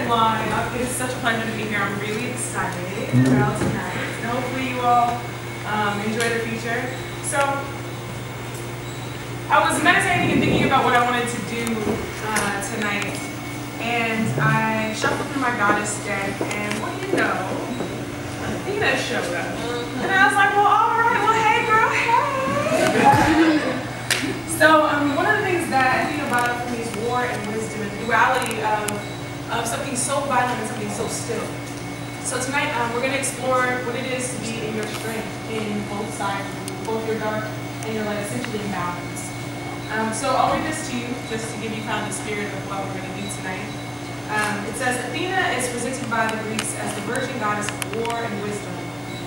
Breadline. It is such a pleasure to be here. I'm really excited about tonight. And hopefully you all enjoy the feature. So, I was meditating and thinking about what I wanted to do tonight. And I shuffled through my goddess deck, and what do you know? Athena showed up. And I was like, well, all right, well, hey, girl, hey. So, one of the things that Athena brought up for me is war and wisdom and the duality of something so violent and something so still. So tonight, we're going to explore what it is to be in your strength in both sides, both your dark and your light, essentially in balance. So I'll read this to you just to give you kind of the spirit of what we're going to do tonight. It says, Athena is presented by the Greeks as the virgin goddess of war and wisdom,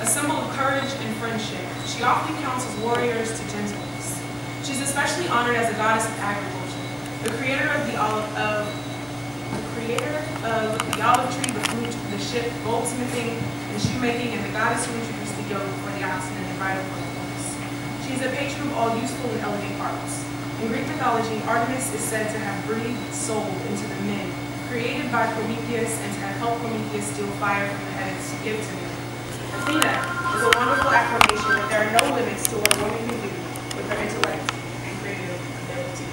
a symbol of courage and friendship. She often counts as warriors to gentleness. She's especially honored as a goddess of agriculture, the creator of the olive tree, the fruit, the ship, goldsmithing, and shoemaking, and the goddess who introduced the yoke for the oxen and the bridle for the horse. She is a patron of all useful and elegant arts. In Greek mythology, Artemis is said to have breathed soul into the men, created by Prometheus, and to have helped Prometheus steal fire from the heavens to give to men. Athena is a wonderful affirmation that there are no limits to what a woman can do with her intellect and creative ability.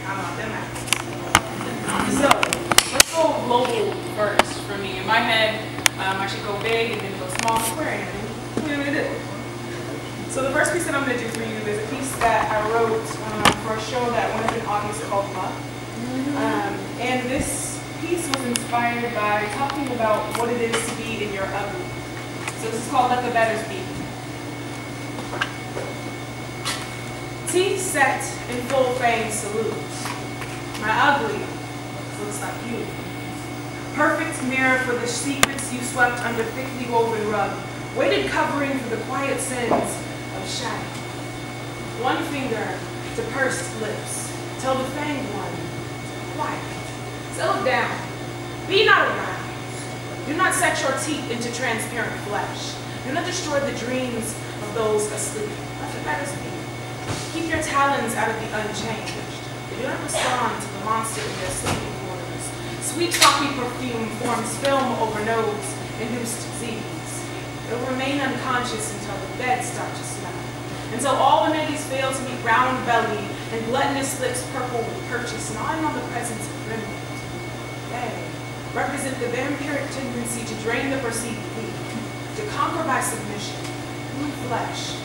How about them apples? So, let's go global first for me. In my head, I should go big and then go small, square, and what do we do? So the first piece that I'm going to do for you is a piece that I wrote for a show that went up in August called Love. And this piece was inspired by talking about what it is to be in your ugly. So this is called Let the Better Speak. Teeth set in full fang salute. My ugly looks like you. Perfect mirror for the secrets you swept under thickly woven rug. Weighted covering for the quiet sins of shadow. One finger to pursed lips. Tell the fanged one, quiet. Settle down. Be not aroused. Do not set your teeth into transparent flesh. Do not destroy the dreams of those asleep. Let the better speak. Keep your talons out of the unchanged. They do not respond to the monster in their sleeping quarters. Sweet coffee perfume forms film over nose-induced disease. It will remain unconscious until the bed starts to smell. Until all the ladies fail to meet round belly and gluttonous lips purple with purchase, gnawing on the presence of remnant. They represent the vampiric tendency to drain the perceived weak, to conquer by submission, through flesh,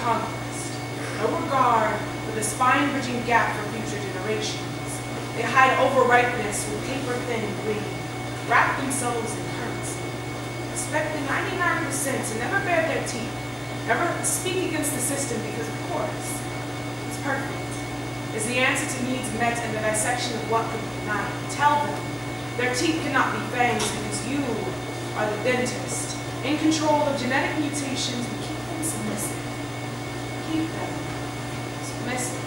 conquest. No regard for the spine-bridging gap for future generations. They hide overripeness with paper-thin glee, wrap themselves in currency, expect the 99% to never bare their teeth, never speak against the system because, of course, it's perfect. Is the answer to needs met in the dissection of what could be denied. Tell them their teeth cannot be fangs because you are the dentist. In control of genetic mutations, we keep them submissive. Keep them submissive.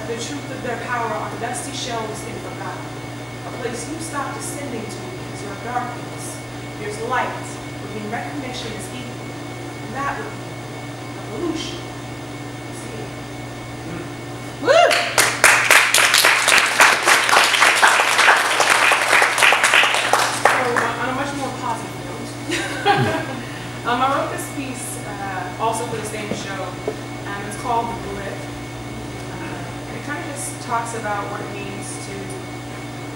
At the truth of their power on dusty shelves in forgotten. A place you stop descending to because your darkness, there's light, would mean recognition is equal. And that would be evolution. See? Woo! I wrote this piece also for the same show, and it's called The Blip. And it kind of just talks about what it means to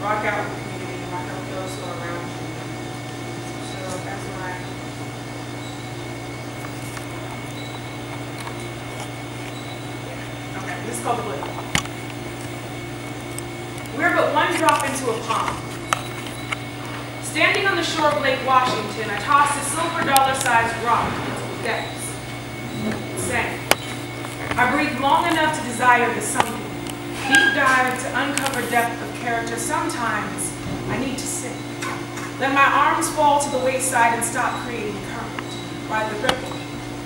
rock out with the community, rock out with those who are around you. So that's my... Yeah. Okay, this is called The Blip. We're but one drop into a pond. Standing on the shore of Lake Washington, I tossed a silver dollar-sized rock into the depths. It sank. I breathed long enough to desire the sunken. Deep dive to uncover depth of character. Sometimes I need to sink. Let my arms fall to the wayside and stop creating current. Ride the ripple.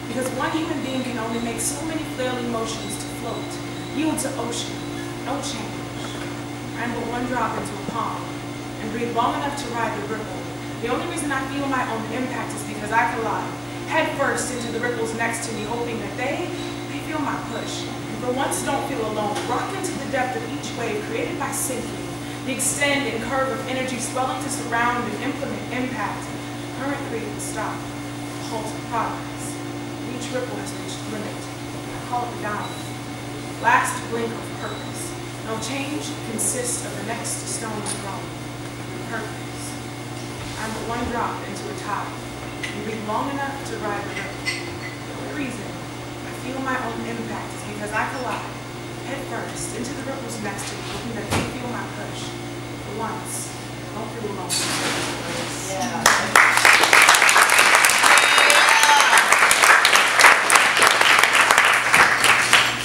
Because one human being can only make so many flailing motions to float. Yield to ocean. No change. I'm but one drop into a pond. And breathe long enough to ride the ripple. The only reason I feel my own impact is because I collide head first into the ripples next to me, hoping that they feel my push. And for once, don't feel alone. Rock into the depth of each wave created by sinking. The extend and curve of energy swelling to surround and implement impact. Current created stop, a halt of progress. Each ripple has reached limit. I call it the down. Last blink of purpose. No change consists of the next stone thrown. Purpose. I'm but one drop into a tide. You breathe long enough to ride the ripple. The only reason I feel my own impact is because I collide head first into the ripples next to me, hoping that they feel my push. For once, don't feel alone. Yeah.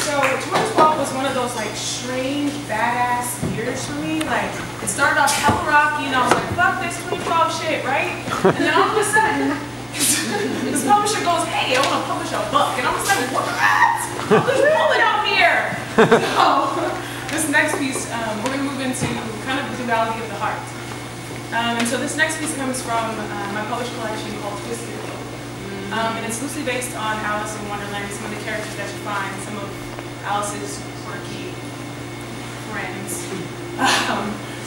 So 2012 was one of those like strange, badass years for me. Like it started off hella rocky, and I was like, fuck this 2012 shit, right? And then all of a sudden, this publisher goes, hey, I want to publish a book. And I was like, what? Let's pull it out here. So this next piece, we're going to move into kind of the duality of the heart. And so this next piece comes from my published collection called Twisted. And it's loosely based on Alice in Wonderland, some of the characters that you find, some of Alice's quirky friends.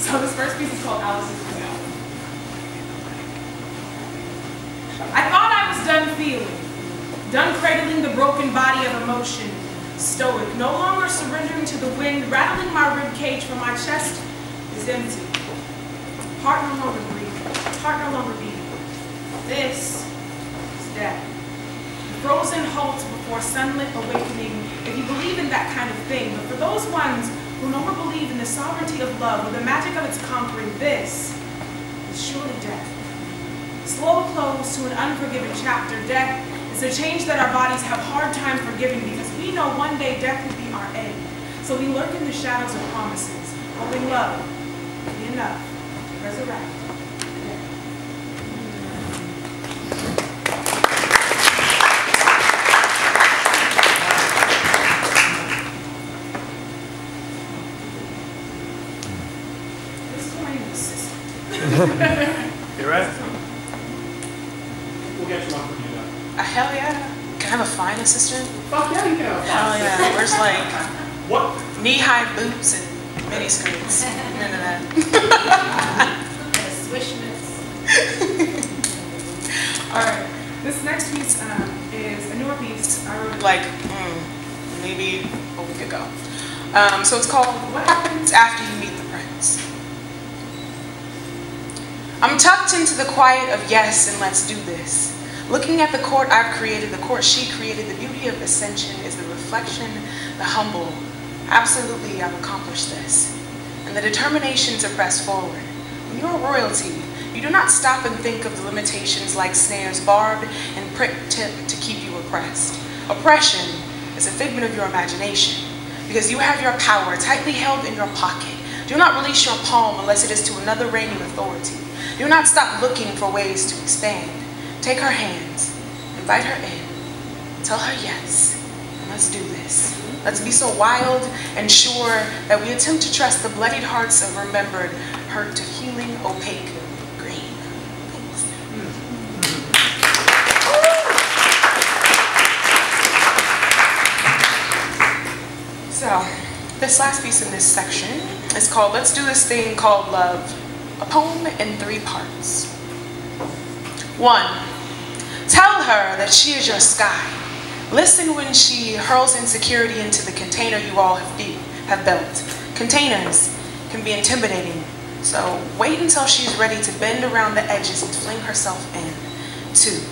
So this first piece is called Alice's Gazelle. I thought I was done feeling, done cradling the broken body of emotion, stoic, no longer surrendering to the wind, rattling my rib cage from my chest is empty. Heart no longer breathing, heart no longer beating. This is death. Frozen halt before sunlit awakening, if you believe in that kind of thing. But for those ones who no more believe in the sovereignty of love or the magic of its conquering, this is surely death. Slow close to an unforgiven chapter. Death is a change that our bodies have hard time forgiving because we know one day death will be our end. So we lurk in the shadows of promises, hoping love will be enough to resurrect. You ready? We'll get you one from you though. Hell yeah. Can I have a fine assistant? Fuck yeah, you can have a fine Hell assistant. yeah. Where's like What? knee-high boots and mini skirts? None of that. Swish miss. Alright. This next piece is a newer piece. I wrote it like maybe a week ago. So it's called What Happens After You Meet the Prince. I'm tucked into the quiet of yes and let's do this. Looking at the court I've created, the court she created, the beauty of ascension is the reflection, the humble. Absolutely, I've accomplished this. And the determination to press forward. When you're royalty, you do not stop and think of the limitations like snares barbed and pricked tipped to keep you oppressed. Oppression is a figment of your imagination because you have your power tightly held in your pocket. Do not release your palm unless it is to another reigning authority. Do not stop looking for ways to expand. Take her hands, invite her in, tell her yes, and let's do this. Let's be so wild and sure that we attempt to trust the bloodied hearts of remembered, hurt to healing, opaque green. Thanks. So, this last piece in this section is called Let's Do This Thing Called Love, a poem in 3 parts. 1. Tell her that she is your sky. Listen when she hurls insecurity into the container you all have built. Containers can be intimidating, so wait until she's ready to bend around the edges and fling herself in. 2.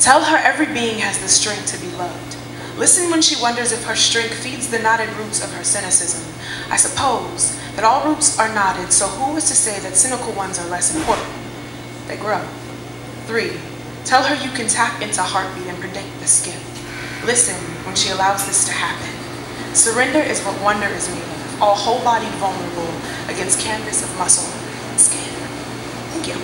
Tell her every being has the strength to be loved. Listen when she wonders if her strength feeds the knotted roots of her cynicism. I suppose that all roots are knotted, so who is to say that cynical ones are less important? They grow. 3. Tell her you can tap into heartbeat and predict the skin. Listen when she allows this to happen. Surrender is what wonder is made of, all whole-bodied vulnerable against canvas of muscle and skin. Thank you.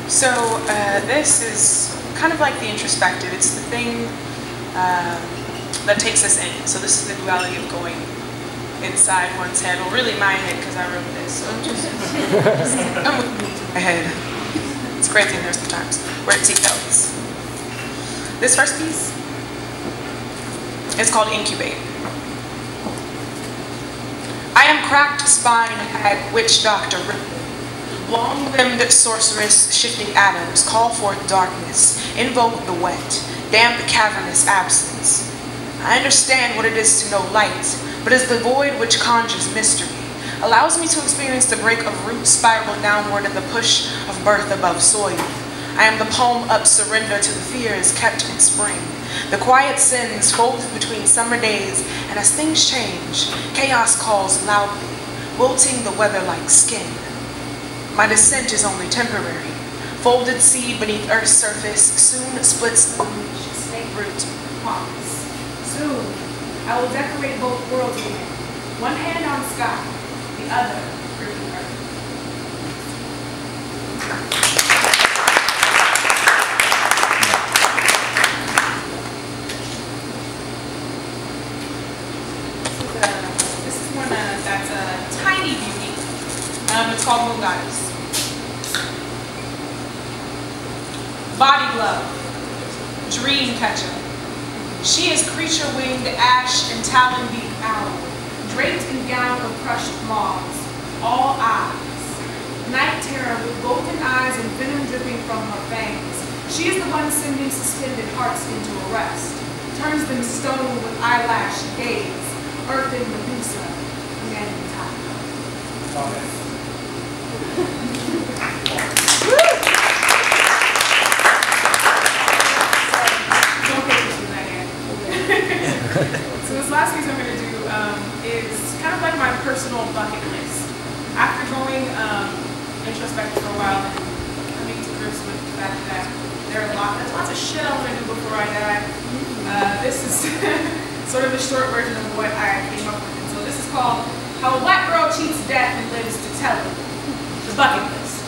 So this is kind of like the introspective. It's the thing that takes us in. So this is the duality of going inside one's head. Well, really my head, because I wrote this. So I'm with my head. It's crazy in there sometimes. Where it goes. This first piece It's called Incubate. I am cracked spine hag witch doctor, long-limbed sorceress, shifting atoms, call forth darkness, invoke the wet, damp cavernous absence. I understand what it is to know light, but it's the void which conjures mystery, allows me to experience the break of root spiral downward and the push of birth above soil. I am the palm up surrender to the fears kept in spring, the quiet sins folded between summer days, and as things change, chaos calls loudly, wilting the weather like skin. My descent is only temporary. Folded seed beneath earth's surface soon splits the snake root pause. Soon, I will decorate both worlds again. One hand on sky, the other gripping earth. This is one that's a tiny beauty. It's called Moon Goddess. Body glove, dream catcher. She is creature-winged ash and talon-beaked owl, draped in gown of crushed moths, all eyes. Night terror with golden eyes and venom dripping from her fangs. She is the one sending suspended hearts into arrest, turns them stone with eyelash gaze, earthing Medusa, commanding time. Okay. So this last piece I'm going to do is kind of like my personal bucket list. After going introspective for a while and coming to grips with the fact that there's lots of shit I want to do before I die, this is sort of a short version of what I came up with. And so this is called How a Black Girl Cheats Death and Lives to Tell It. The bucket list.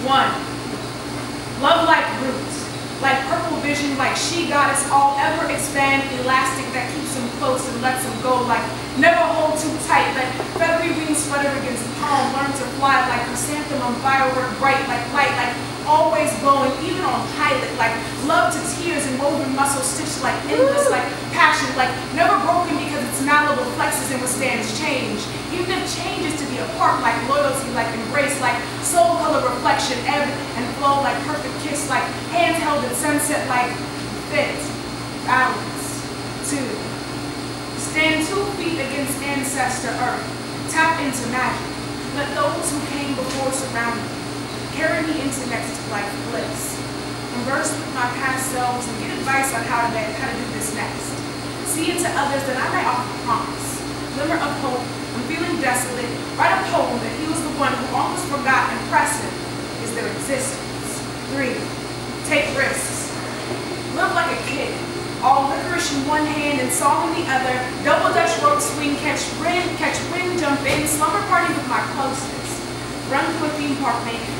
1. Love like roots. Like purple vision, like she goddess, all ever expand, elastic that keeps him close and lets him go, like never hold too tight, like feathery wings flutter against palm, learn to fly, like chrysanthemum firework bright, like light, like always glowing, even on pilot, like love to tears and woven muscle stitched like endless, like passion, like never broken because it's malleable, flexes and withstands change. Even if change is to be apart, like loyalty, like embrace, like soul color reflection, ebb and flow, like perfect kiss, like hands held in sunset, like fit, balance. 2. Stand 2 feet against ancestor earth, tap into magic. Let those who came before surround me. Carry me into next life bliss. Converse with my past selves and get advice on how to do this next. See into others that I may offer promise. Glimmer of hope. I'm feeling desolate. Write a poem that he was the one who almost forgot impressive is their existence. 3. Take risks. Live like a kid. All licorice in one hand and song in the other. Double Dutch rope swing, catch wind, jump in. Slumber party with my closest. Run to a theme park naked.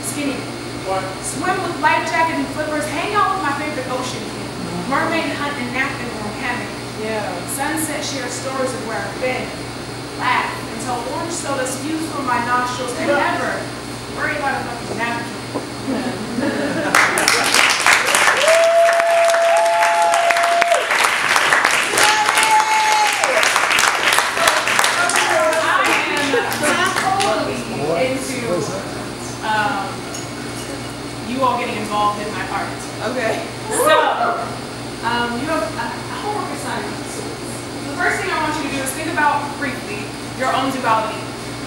Skinny. What? Swim with life jacket and flippers. Hang out with my favorite ocean kid. Mermaid hunt and nap in a hammock. Yeah. Sunset share stories of where I've been. Laugh until orange soda spews from my nostrils and never worry about a fucking napkin. You all getting involved in my art. Okay. So, you have a homework assignment. The first thing I want you to do is think about, briefly, your own duality.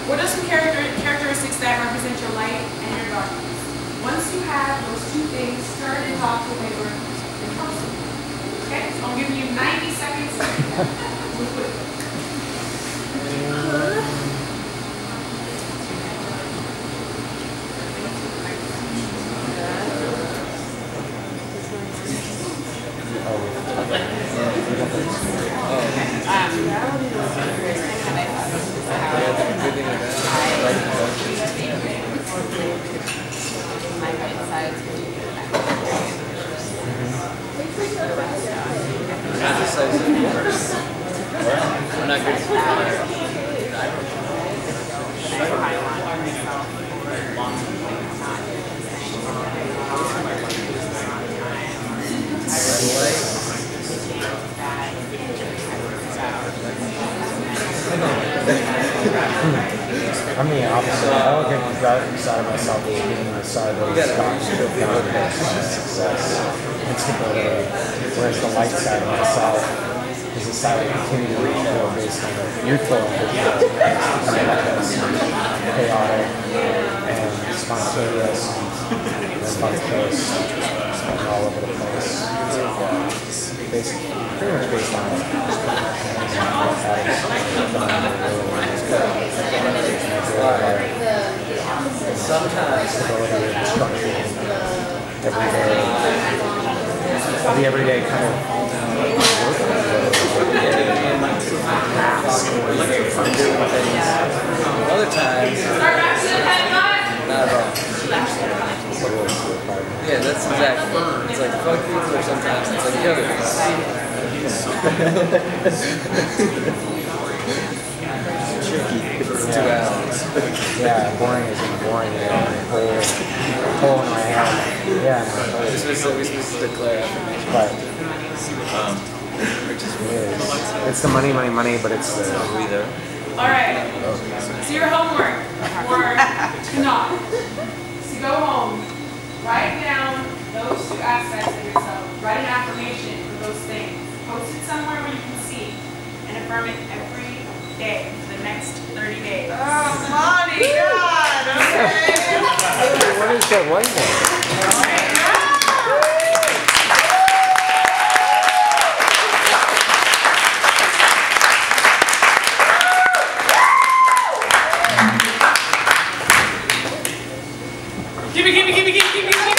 What are some characteristics that represent your light and your darkness? Once you have those two things, turn and talk to a neighbor in person. Okay? So I'm giving you 90 seconds to move with it. I'm not good. I I'm the opposite. I don't think the dark side of myself is being the side that is fulfilled by success and stability, whereas the light side of myself is the side I continue to reach for based on the youthful ambition of chaotic and spontaneous and rambunctious and all over the place. Basically, pretty much based on sometimes stability and structure the everyday kind of work. Other times, not at all. Yeah, that's exactly. It's like fuck you, or sometimes it's like the other thing. Tricky. It's 2 hours. Yeah, boring isn't boring. Hole in my head. Yeah. We're supposed to declare affirmation. But it's the money, but it's the We there. All right. So your homework for tonight is to go home, write down those 2 aspects of yourself, write an affirmation for those things, post it somewhere where you can see, and affirm it every day for the next 30 days. Oh, Imani, God, okay. what is that one thing? Give me.